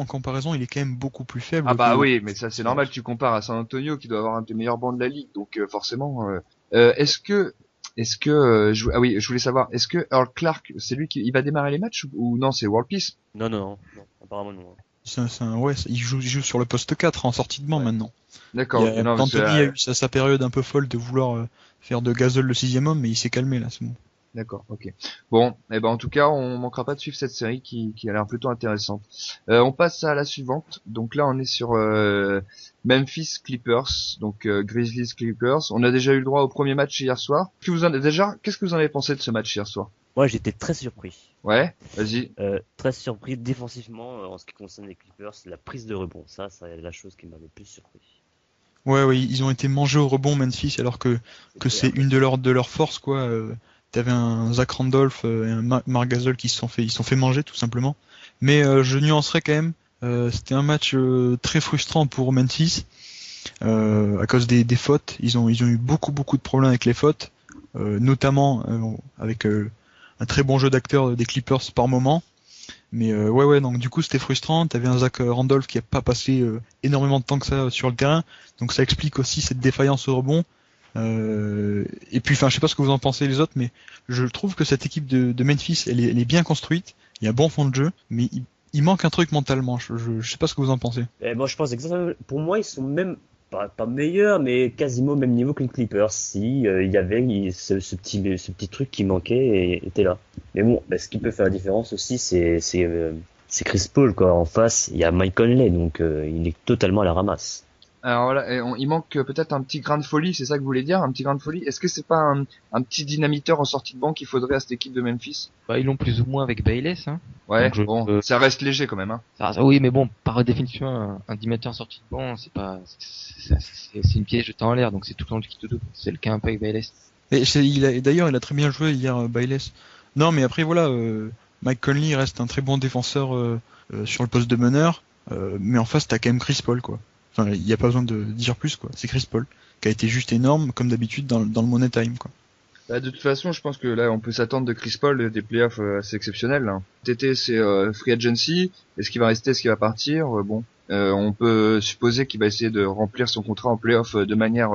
Speaker 10: comparaison, il est quand même beaucoup plus faible.
Speaker 6: Ah bah oui, mais ça c'est normal. Tu compares à San Antonio qui doit avoir un des meilleurs bancs de la ligue, donc forcément. Est-ce que je voulais savoir, est-ce que Earl Clark, c'est lui qui va démarrer les matchs ou non, c'est World Peace?
Speaker 7: Non, apparemment non.
Speaker 10: Il joue sur le poste 4 en sortie de banc maintenant.
Speaker 6: D'accord.
Speaker 10: Anthony a eu sa période un peu folle de vouloir faire de Gasol le 6e homme, mais il s'est calmé là, c'est bon.
Speaker 6: D'accord, ok. Bon, en tout cas, on manquera pas de suivre cette série qui a l'air plutôt intéressante. On passe à la suivante. Donc là, on est sur Memphis Clippers, donc Grizzlies Clippers. On a déjà eu le droit au premier match hier soir. Qu'est-ce que vous en avez pensé de ce match hier soir?
Speaker 7: Moi, j'étais très surpris.
Speaker 6: Ouais, vas-y.
Speaker 7: Très surpris défensivement en ce qui concerne les Clippers, la prise de rebond. Ça c'est la chose qui m'a le plus surpris.
Speaker 10: Ouais, ils ont été mangés au rebond Memphis alors que c'est une de leurs forces quoi. T'avais un Zach Randolph et un Marc Gasol qui se sont fait manger tout simplement. Mais je nuancerais quand même. C'était un match très frustrant pour Memphis à cause des fautes. Ils ont eu beaucoup de problèmes avec les fautes, notamment avec un très bon jeu d'acteur des Clippers par moment. Mais donc du coup c'était frustrant. T'avais un Zach Randolph qui a pas passé énormément de temps que ça sur le terrain, donc ça explique aussi cette défaillance au rebond. Et puis, je sais pas ce que vous en pensez les autres, mais je trouve que cette équipe de Memphis, elle est bien construite. Il y a un bon fond de jeu, mais il manque un truc mentalement. Je sais pas ce que vous en pensez.
Speaker 7: Moi, je pense exactement. Pour moi, ils sont même pas meilleurs, mais quasiment au même niveau que les Clippers. Si il y avait ce petit truc qui manquait et était là. Mais bon, ce qui peut faire la différence aussi, c'est Chris Paul quoi. En face, il y a Mike Conley, donc il est totalement à la ramasse.
Speaker 6: Alors voilà, il manque peut-être un petit grain de folie, c'est ça que vous voulez dire, un petit grain de folie. Est-ce que c'est pas un petit dynamiteur en sortie de banc qu'il faudrait à cette équipe de Memphis?
Speaker 9: Bah ils l'ont plus ou moins avec Bayless, hein.
Speaker 6: Ouais, donc, ça reste léger quand même, hein.
Speaker 9: Oui, mais bon, par définition, un dynamiteur en sortie de banc, c'est une piège de temps en l'air, donc c'est tout le temps le qui te double. C'est le cas un peu avec Bayless.
Speaker 10: D'ailleurs, il a très bien joué hier, Bayless. Non, mais après voilà, Mike Conley reste un très bon défenseur sur le poste de meneur, mais en face t'as quand même Chris Paul quoi. Enfin, il n'y a pas besoin de dire plus quoi. C'est Chris Paul qui a été juste énorme comme d'habitude dans le Money Time quoi.
Speaker 6: Bah, de toute façon, je pense que là, on peut s'attendre de Chris Paul des playoffs assez exceptionnels. Là. TT, c'est free agency. Est-ce qu'il va rester, est-ce qu'il va partir? On peut supposer qu'il va essayer de remplir son contrat en playoff de manière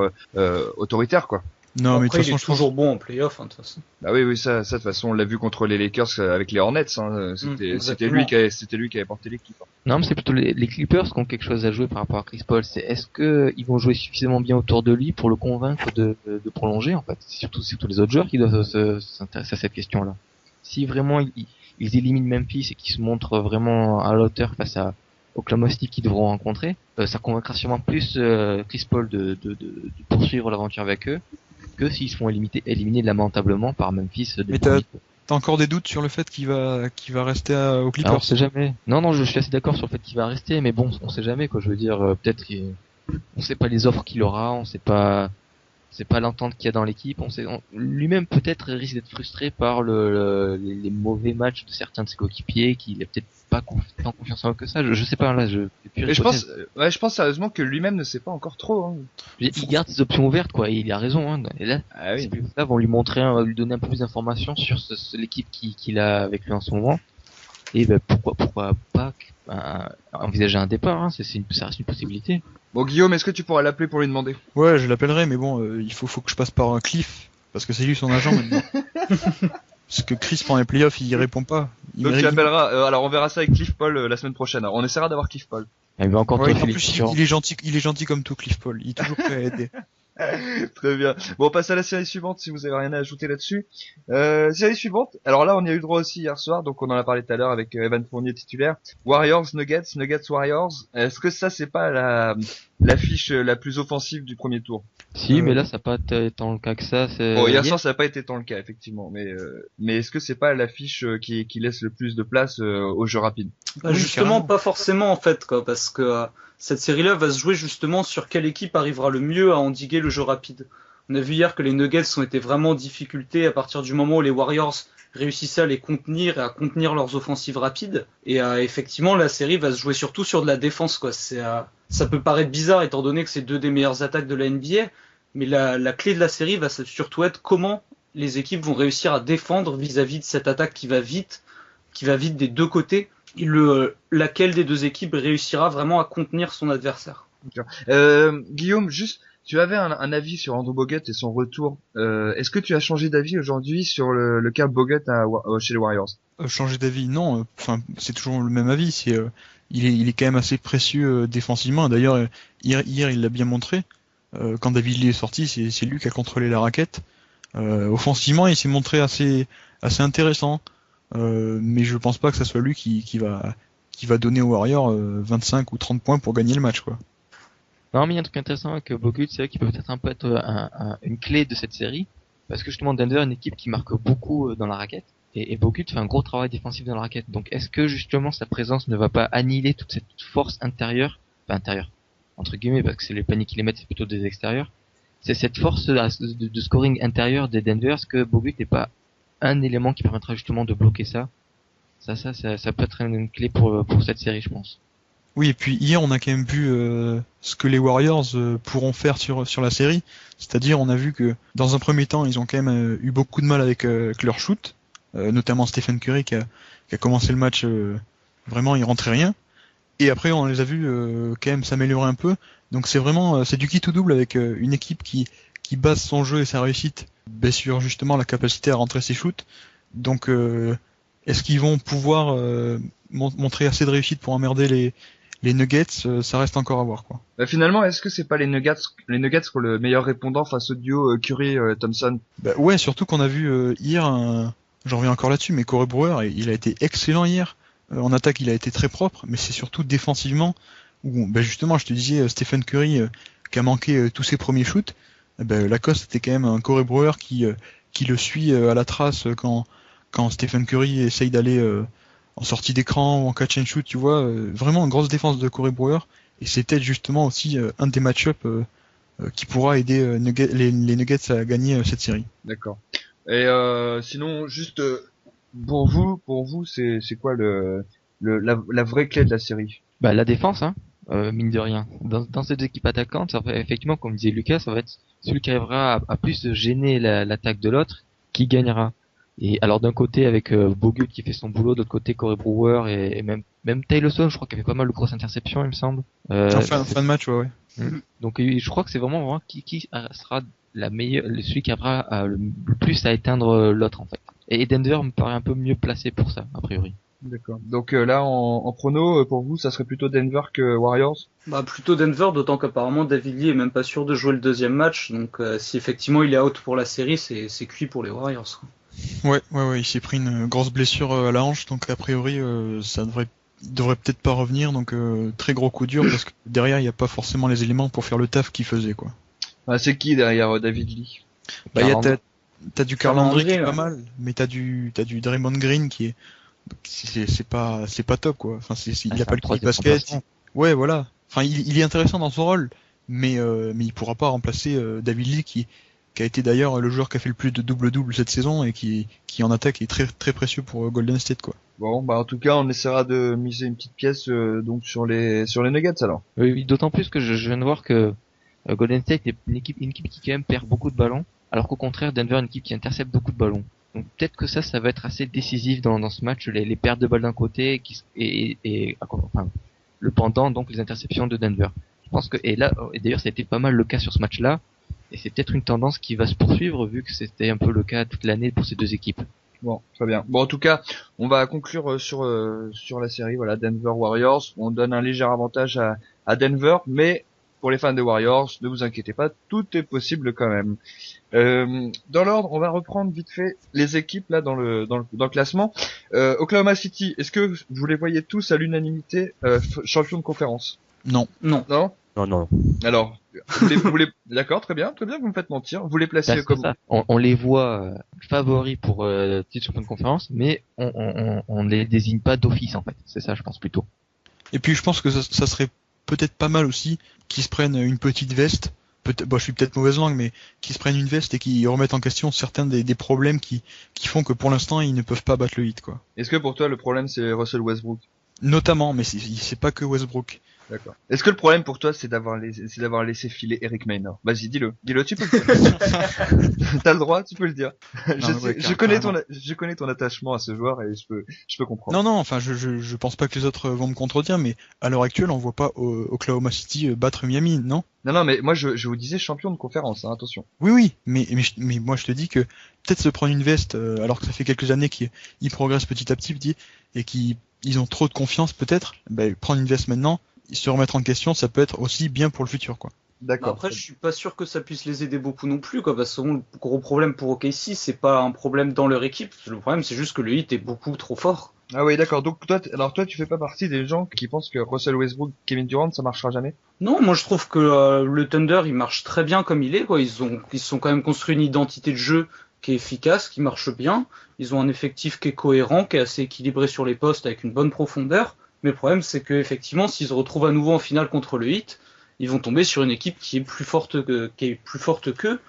Speaker 6: autoritaire quoi.
Speaker 10: Non, mais de
Speaker 8: Après,
Speaker 10: toute
Speaker 8: il est
Speaker 10: façon, je
Speaker 8: toujours bon en playoff, hein, de toute façon.
Speaker 6: Bah oui, ça, de toute façon, on l'a vu contre les Lakers avec les Hornets. C'était
Speaker 8: exactement.
Speaker 6: c'était lui qui avait porté l'équipe.
Speaker 9: Non, mais c'est plutôt les Clippers qui ont quelque chose à jouer par rapport à Chris Paul. C'est est-ce que ils vont jouer suffisamment bien autour de lui pour le convaincre de prolonger, en fait. C'est surtout les autres joueurs qui doivent s'intéresser à cette question-là. Si vraiment ils éliminent Memphis et qu'ils se montrent vraiment à la hauteur face à Oklahoma City qu'ils devront rencontrer, ça convaincra sûrement plus Chris Paul de poursuivre l'aventure avec eux que s'ils se font éliminer lamentablement par Memphis.
Speaker 10: Mais t'as encore des doutes sur le fait qu'il va rester aux Clippers?
Speaker 9: Alors, on sait jamais. Non, je suis assez d'accord sur le fait qu'il va rester, mais bon, on sait jamais, quoi. Je veux dire, peut-être on sait pas les offres qu'il aura, on sait pas l'entente qu'il y a dans l'équipe, lui-même peut-être risque d'être frustré par les mauvais matchs de certains de ses coéquipiers, qu'il est peut-être pas tant confiance en eux que ça. Je sais pas, là,
Speaker 6: je pense sérieusement que lui-même ne sait pas encore trop, hein.
Speaker 9: Il garde ses options ouvertes, quoi, et il a raison, hein. Et là, là, vont lui donner un peu plus d'informations sur l'équipe qu'il a avec lui en ce moment. Et ben, pourquoi pas, envisager un départ, hein. Ça reste une possibilité.
Speaker 6: Bon, Guillaume, est-ce que tu pourras l'appeler pour lui demander?
Speaker 10: Ouais, je l'appellerai, mais bon, il faut que je passe par un Cliff, parce que c'est lui son agent maintenant. Parce que Chris pendant les playoffs, il répond pas.
Speaker 6: Donc tu l'appelleras. Alors on verra ça avec Cliff Paul la semaine prochaine. Alors, on essaiera d'avoir Cliff Paul.
Speaker 9: Il va encore
Speaker 10: en plus, il est gentil comme tout, Cliff Paul. Il est toujours prêt à aider.
Speaker 6: Très bien. Bon, on passe à la série suivante si vous avez rien à ajouter là-dessus. Série suivante. Alors là, on y a eu le droit aussi hier soir, donc on en a parlé tout à l'heure avec Evan Fournier titulaire. Warriors, Nuggets Warriors. Est-ce que ça c'est pas l'affiche la plus offensive du premier tour?
Speaker 9: Si, mais là ça n'a pas été tant le cas que ça.
Speaker 6: Bon, hier soir ça n'a pas été tant le cas effectivement, mais est-ce que c'est pas l'affiche qui laisse le plus de place au jeu rapide?
Speaker 8: Bah, justement, pas forcément en fait, quoi, parce que cette série-là va se jouer justement sur quelle équipe arrivera le mieux à endiguer le jeu rapide. On a vu hier que les Nuggets ont été vraiment en difficulté à partir du moment où les Warriors réussissaient à les contenir et à contenir leurs offensives rapides. Et effectivement, la série va se jouer surtout sur de la défense, quoi. Ça peut paraître bizarre étant donné que c'est deux des meilleures attaques de la NBA, mais la clé de la série va surtout être comment les équipes vont réussir à défendre vis-à-vis de cette attaque qui va vite des deux côtés. Laquelle des deux équipes réussira vraiment à contenir son adversaire.
Speaker 6: Guillaume, juste, tu avais un avis sur Andrew Bogut et son retour. Est-ce que tu as changé d'avis aujourd'hui sur le cas Bogut chez les Warriors?
Speaker 10: Changer d'avis, non. Enfin, c'est toujours le même avis. Il est quand même assez précieux défensivement. D'ailleurs, hier, il l'a bien montré. Quand David Lee est sorti, c'est lui qui a contrôlé la raquette. Offensivement, il s'est montré assez intéressant. Mais je pense pas que ça soit lui qui va donner aux Warriors 25 ou 30 points pour gagner le match, quoi.
Speaker 9: Non, mais il y a un truc intéressant avec Bogut, c'est vrai qu'il peut peut-être un peu être une clé de cette série, parce que justement Denver est une équipe qui marque beaucoup dans la raquette, et Bogut fait un gros travail défensif dans la raquette. Donc est-ce que justement sa présence ne va pas annihiler toute cette force intérieure, entre guillemets, parce que c'est les paniers qui les mettent, c'est plutôt des extérieurs. C'est cette force de scoring intérieur des Denver, est-ce que Bogut n'est pas un élément qui permettra justement de bloquer ça? Ça peut être une clé pour cette série, je pense.
Speaker 10: Oui, et puis hier on a quand même vu ce que les Warriors pourront faire sur la série. C'est-à-dire on a vu que dans un premier temps ils ont quand même eu beaucoup de mal avec leur shoot, notamment Stephen Curry qui a commencé le match vraiment il rentrait rien. Et après on les a vus quand même s'améliorer un peu. Donc c'est vraiment c'est du kit ou double avec une équipe qui base son jeu et sa réussite sur justement la capacité à rentrer ses shoots. Donc est-ce qu'ils vont pouvoir montrer assez de réussite pour emmerder les Nuggets? Ça reste encore à voir, quoi.
Speaker 6: Finalement, est-ce que c'est pas les Nuggets qui ont le meilleur répondant face au duo Curry-Thompson?
Speaker 10: Ouais, surtout qu'on a vu hier j'en reviens encore là-dessus, mais Corey Brewer, il a été excellent hier. En attaque, il a été très propre, mais c'est surtout défensivement où justement, je te disais Stephen Curry qui a manqué tous ses premiers shoots. Lacoste c'était quand même un Corey Brewer qui le suit à la trace quand Stephen Curry essaye d'aller en sortie d'écran ou en catch and shoot, tu vois, vraiment une grosse défense de Corey Brewer, et c'est peut-être justement aussi un des match-up qui pourra aider les Nuggets à gagner cette série.
Speaker 6: D'accord. Et sinon, juste pour vous, c'est quoi la vraie clé de la série?
Speaker 9: La défense, hein. Mine de rien. Dans cette équipe attaquante, ça va, effectivement, comme disait Lucas, ça va être celui qui arrivera à plus gêner l'attaque de l'autre qui gagnera. Et alors d'un côté avec Bogut qui fait son boulot, de l'autre côté Corey Brewer et même Taylor Swift, je crois qu'il y avait pas mal de grosses interceptions, il me semble.
Speaker 10: Fin de match, ouais.
Speaker 9: Donc je crois que c'est vraiment qui sera celui qui arrivera le plus à éteindre l'autre en fait. Et Denver me paraît un peu mieux placé pour ça, a priori.
Speaker 6: D'accord. Donc là, en prono, pour vous, ça serait plutôt Denver que Warriors?
Speaker 8: Bah plutôt Denver, d'autant qu'apparemment David Lee est même pas sûr de jouer le deuxième match, donc si effectivement il est out pour la série, c'est cuit pour les Warriors.
Speaker 10: Ouais, il s'est pris une grosse blessure à la hanche, donc a priori ça devrait peut-être pas revenir, donc très gros coup dur parce que derrière il y a pas forcément les éléments pour faire le taf qu'il faisait quoi.
Speaker 6: Ah, c'est qui derrière David Lee?
Speaker 10: Bah t'as du Karl André qui est pas mal, mais t'as du Draymond Green qui est c'est pas top quoi. Enfin il a pas le coup de basket. Ouais voilà. Enfin il est intéressant dans son rôle, mais il pourra pas remplacer David Lee qui a été d'ailleurs le joueur qui a fait le plus de double-double cette saison et qui en attaque est très très précieux pour Golden State quoi.
Speaker 6: Bon, bah en tout cas, on essaiera de miser une petite pièce donc sur les Nuggets alors.
Speaker 9: Oui, d'autant plus que je viens de voir que Golden State est une équipe qui quand même perd beaucoup de ballons, alors qu'au contraire Denver est une équipe qui intercepte beaucoup de ballons. Donc peut-être que ça va être assez décisif dans ce match, les pertes de balles d'un côté et le pendant donc les interceptions de Denver. Je pense que et d'ailleurs ça a été pas mal le cas sur ce match-là. Et c'est peut-être une tendance qui va se poursuivre vu que c'était un peu le cas toute l'année pour ces deux équipes.
Speaker 6: Bon, très bien. Bon, en tout cas, on va conclure sur la série. Voilà, Denver Warriors. On donne un léger avantage à Denver, mais pour les fans des Warriors, ne vous inquiétez pas, tout est possible quand même. Dans l'ordre, on va reprendre vite fait les équipes là dans le classement. Oklahoma City, est-ce que vous les voyez tous à l'unanimité champions de conférence?
Speaker 10: Non.
Speaker 6: Non. Alors, vous les... D'accord, très bien, vous me faites mentir. Vous les placez comme...
Speaker 9: On les voit favoris pour titre champion de conférence, mais on les désigne pas d'office en fait. C'est ça, je pense plutôt.
Speaker 10: Et puis je pense que ça serait peut-être pas mal aussi qu'ils se prennent une petite veste. Je suis peut-être mauvaise langue, mais qu'ils se prennent une veste et qu'ils remettent en question certains des problèmes qui font que pour l'instant ils ne peuvent pas battre le Heat quoi.
Speaker 6: Est-ce que pour toi le problème c'est Russell Westbrook?
Speaker 10: Notamment, mais c'est pas que Westbrook.
Speaker 6: D'accord. Est-ce que le problème pour toi c'est d'avoir laissé filer Eric Maynard? Vas-y, dis-le, tu peux le dire. T'as le droit, tu peux le dire. Je connais ton attachement à ce joueur et je peux comprendre.
Speaker 10: Non, enfin je pense pas que les autres vont me contredire, mais à l'heure actuelle on voit pas Oklahoma City battre Miami, non?
Speaker 6: Non, mais moi je vous disais champion de conférence, hein, attention.
Speaker 10: Oui, mais moi je te dis que peut-être se prendre une veste alors que ça fait quelques années qu'ils progressent petit à petit et qu'ils ont trop de confiance peut-être, prendre une veste maintenant, se remettre en question, ça peut être aussi bien pour le futur quoi.
Speaker 6: D'accord.
Speaker 8: Après, je suis pas sûr que ça puisse les aider beaucoup non plus, quoi, parce que le gros problème pour OKC, c'est pas un problème dans leur équipe. Le problème, c'est juste que le Heat est beaucoup trop fort.
Speaker 6: Ah oui, d'accord. Donc toi, tu fais pas partie des gens qui pensent que Russell Westbrook, Kevin Durant, ça marchera jamais?
Speaker 8: Non, moi je trouve que le Thunder, il marche très bien comme il est, quoi. Ils sont quand même construit une identité de jeu qui est efficace, qui marche bien. Ils ont un effectif qui est cohérent, qui est assez équilibré sur les postes avec une bonne profondeur. Mais le problème, c'est que effectivement, s'ils se retrouvent à nouveau en finale contre le Heat, ils vont tomber sur une équipe qui est plus forte qu'eux.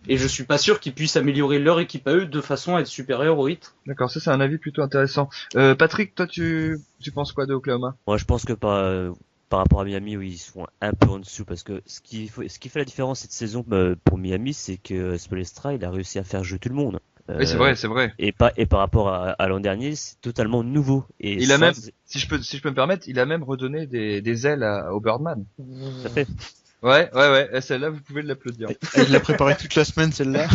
Speaker 8: Et je suis pas sûr qu'ils puissent améliorer leur équipe à eux de façon à être supérieurs au Heat.
Speaker 6: D'accord, ça c'est un avis plutôt intéressant. Patrick, toi tu penses quoi de Oklahoma?
Speaker 7: Moi je pense que par rapport à Miami, oui, ils sont un peu en dessous parce que ce qui fait la différence cette saison pour Miami, c'est que Spoelstra il a réussi à faire jouer tout le monde.
Speaker 6: Oui, c'est vrai.
Speaker 7: Et par rapport à l'an dernier, c'est totalement nouveau. Et
Speaker 6: il a même, si je peux me permettre, il a même redonné des ailes au Birdman.
Speaker 7: Ça fait.
Speaker 6: Ouais. Celle-là, vous pouvez l'applaudir.
Speaker 10: Il l'a préparé toute la semaine, celle-là.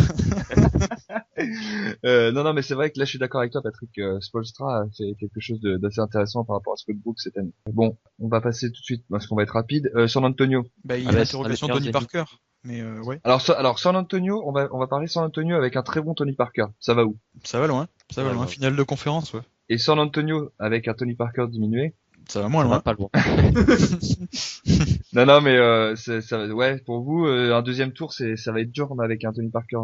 Speaker 6: Non, mais c'est vrai que là, je suis d'accord avec toi, Patrick. Spoelstra a fait quelque chose d'assez intéressant par rapport à Westbrook cette année. Bon, on va passer tout de suite parce qu'on va être rapide. San Antonio.
Speaker 10: Il y a l'interrogation de Tony Parker. Mais ouais.
Speaker 6: Alors San Antonio, on va parler San Antonio avec un très bon Tony Parker. Ça va où?
Speaker 10: Ça va loin. Finale de conférence, ouais.
Speaker 6: Et San Antonio avec un Tony Parker diminué.
Speaker 10: Ça va moins loin.
Speaker 9: Pas loin.
Speaker 6: Non, mais ouais, pour vous, un deuxième tour, ça va être dur avec un Tony Parker.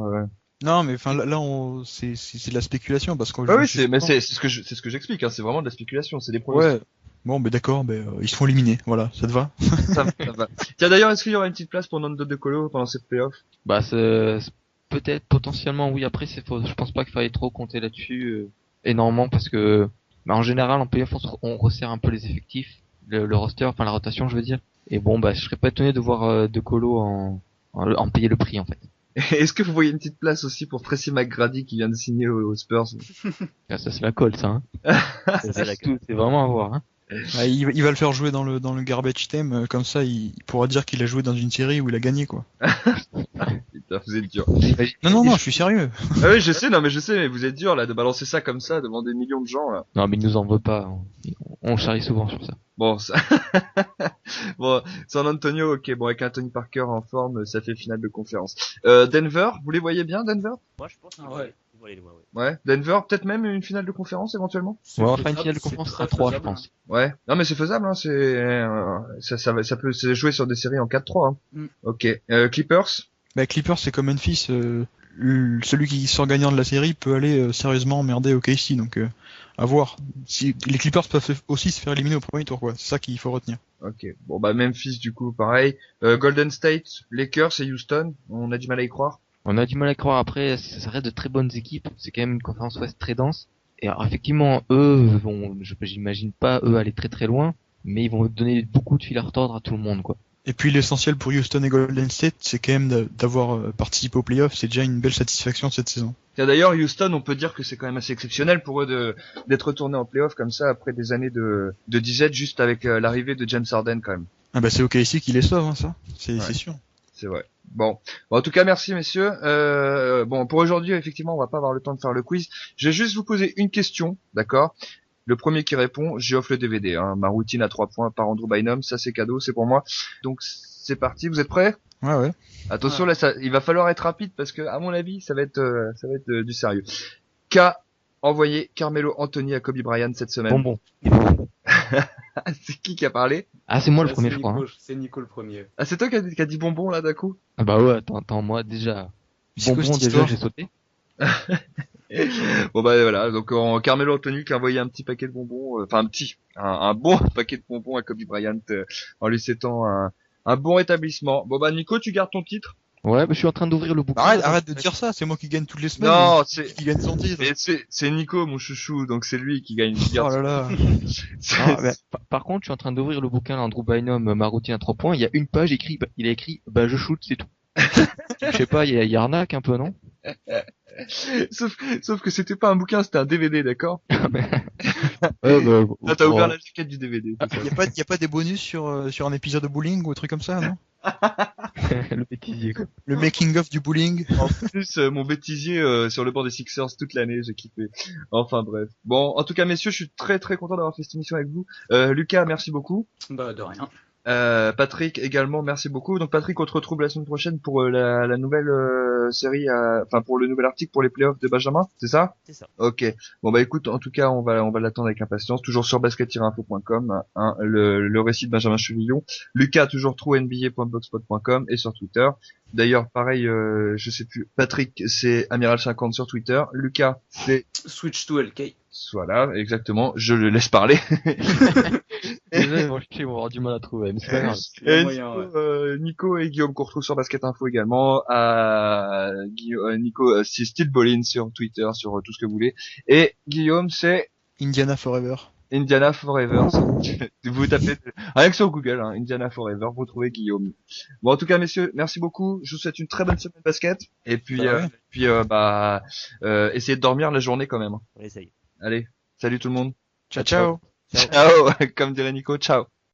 Speaker 10: Non, mais enfin là, c'est de la spéculation parce que.
Speaker 6: Oui, c'est ce que j'explique. Hein, c'est vraiment de la spéculation, c'est des pronostics.
Speaker 10: Ouais. Bon, d'accord, ils se font éliminer. Voilà, ça te va?
Speaker 6: Ça va. Tiens, d'ailleurs, est-ce qu'il y aura une petite place pour Nando De Colo pendant cette playoff?
Speaker 9: C'est peut-être potentiellement oui. Après, je pense pas qu'il fallait trop compter là-dessus énormément parce que en général en playoff on resserre un peu les effectifs, le roster, enfin la rotation, je veux dire. Et bon, je serais pas étonné de voir De Colo en payer le prix en fait.
Speaker 6: Est-ce que vous voyez une petite place aussi pour Tracy McGrady qui vient de signer aux Spurs?
Speaker 9: Ça c'est la colle, ça. Hein. C'est vraiment à voir. Hein.
Speaker 10: Il va le faire jouer dans le garbage time, comme ça il pourra dire qu'il a joué dans une série où il a gagné quoi.
Speaker 6: Putain, vous êtes dur.
Speaker 10: Non, je suis sérieux.
Speaker 6: Ah oui, je sais, mais vous êtes dur, là, de balancer ça comme ça devant des millions de gens, là.
Speaker 9: Non, mais il nous en veut pas. On charrie souvent sur ça.
Speaker 6: Bon, ça... bon, San Antonio, ok, bon, avec Anthony Parker en forme, ça fait finale de conférence. Denver, vous les voyez bien, Denver?
Speaker 7: Moi, je pense qu'ils vont aller loin, ouais.
Speaker 6: Ouais, Denver, peut-être même une finale de conférence, éventuellement?
Speaker 9: On va faire une finale de conférence à 3, je pense.
Speaker 6: Ouais. Non, mais c'est faisable, hein, ça peut se jouer sur des séries en 4-3, hein. Ok. Clippers?
Speaker 10: Bah, Clippers, c'est comme Memphis, celui qui sort gagnant de la série peut aller sérieusement emmerder OKC, donc à voir. Si les Clippers peuvent aussi se faire éliminer au premier tour, quoi. C'est ça qu'il faut retenir.
Speaker 6: Ok. Bon, bah Memphis, du coup, pareil. Golden State, Lakers et Houston, on a du mal à y croire.
Speaker 9: On a du mal à croire. Après, ça reste de très bonnes équipes. C'est quand même une conférence ouest très dense. Et alors, effectivement, eux j'imagine pas eux aller très très loin, mais ils vont donner beaucoup de fil à retordre à tout le monde, quoi.
Speaker 10: Et puis l'essentiel pour Houston et Golden State, c'est quand même d'avoir participé aux playoffs. C'est déjà une belle satisfaction cette saison.
Speaker 6: D'ailleurs, Houston, on peut dire que c'est quand même assez exceptionnel pour eux d'être retournés en playoffs comme ça après des années de disette juste avec l'arrivée de James Harden quand même.
Speaker 10: Ah bah c'est OKC qui les sauve, hein, ça. C'est sûr.
Speaker 6: C'est vrai. Bon, en tout cas, merci messieurs. Bon, pour aujourd'hui, effectivement, on va pas avoir le temps de faire le quiz. Je vais juste vous poser une question, d'accord? Le premier qui répond, j'offre le DVD. Hein. Ma routine à 3 points par Andrew Bynum, ça c'est cadeau, c'est pour moi. Donc c'est parti, vous êtes prêts?
Speaker 10: Ouais.
Speaker 6: Attention, là, il va falloir être rapide parce que, à mon avis, ça va être du sérieux. Qu'a envoyé Carmelo Anthony à Kobe Bryant cette semaine?
Speaker 9: Bonbon.
Speaker 6: C'est qui a parlé?
Speaker 9: Ah, c'est moi le premier, je crois.
Speaker 8: C'est Nico le premier.
Speaker 6: Ah, c'est toi qui a dit bonbon là d'un coup?
Speaker 9: Ah bah ouais, attends, moi déjà. Bonbon déjà, j'ai sauté.
Speaker 6: Bon bah voilà, donc Carmelo Anthony qui a envoyé un petit paquet de bonbons, enfin un bon paquet de bonbons à Kobe Bryant en lui souhaitant un bon rétablissement. Bon bah Nico, tu gardes ton titre?
Speaker 9: Ouais, mais je suis en train d'ouvrir le bouquin.
Speaker 10: Arrête de dire ça, c'est moi qui gagne toutes les semaines.
Speaker 6: Non, c'est
Speaker 10: qui gagne son titre.
Speaker 6: C'est Nico mon chouchou, donc c'est lui qui gagne.
Speaker 10: Oh là là.
Speaker 9: Par contre, je suis en train d'ouvrir le bouquin d'Andrew Bynum, ma routine à 3 points. Il y a une page il a écrit je shoot, c'est tout. Je sais pas, il y a arnaque un peu, non?
Speaker 6: Sauf que c'était pas un bouquin, c'était un DVD, d'accord?
Speaker 10: T'as
Speaker 6: ouvert la jaquette du DVD.
Speaker 10: Y a pas des bonus sur un épisode de bowling ou un truc comme ça, non?
Speaker 9: Le bêtisier, quoi.
Speaker 10: Le making of du bowling.
Speaker 6: En plus, mon bêtisier sur le bord des Sixers toute l'année, j'ai kiffé. Enfin bref. Bon, en tout cas messieurs, je suis très très content d'avoir fait cette émission avec vous. Lucas, merci beaucoup.
Speaker 8: Bah de rien.
Speaker 6: Patrick également, merci beaucoup. Donc Patrick, on te retrouve la semaine prochaine pour la nouvelle série, enfin pour le nouvel article pour les playoffs de Benjamin, c'est ça?
Speaker 7: C'est ça.
Speaker 6: Ok. Bon bah écoute, en tout cas on va l'attendre avec impatience. Toujours sur basket-info.com, hein, le récit de Benjamin Chevillon. Lucas toujours true-nba.blogspot.com et sur Twitter. D'ailleurs pareil, je sais plus. Patrick c'est Amiral50 sur Twitter. Lucas c'est
Speaker 8: Switch to LK.
Speaker 6: Voilà, exactement. Je le laisse parler.
Speaker 9: Désolé, ils vont avoir du mal à trouver, mais c'est pas grave.
Speaker 6: Nico et Guillaume qu'on retrouve sur Basket Info également. Nico, c'est Steel Ballin sur Twitter, sur tout ce que vous voulez. Et Guillaume, c'est
Speaker 10: Indiana Forever.
Speaker 6: Indiana Forever. Vous tapez rien que sur Google, hein, Indiana Forever, vous trouvez Guillaume. Bon, en tout cas, messieurs, merci beaucoup. Je vous souhaite une très bonne semaine de basket. Et puis, essayez de dormir la journée quand même.
Speaker 7: On essaye.
Speaker 6: Allez, salut tout le monde.
Speaker 10: Ciao.
Speaker 6: Ciao, comme dirait Nico, ciao.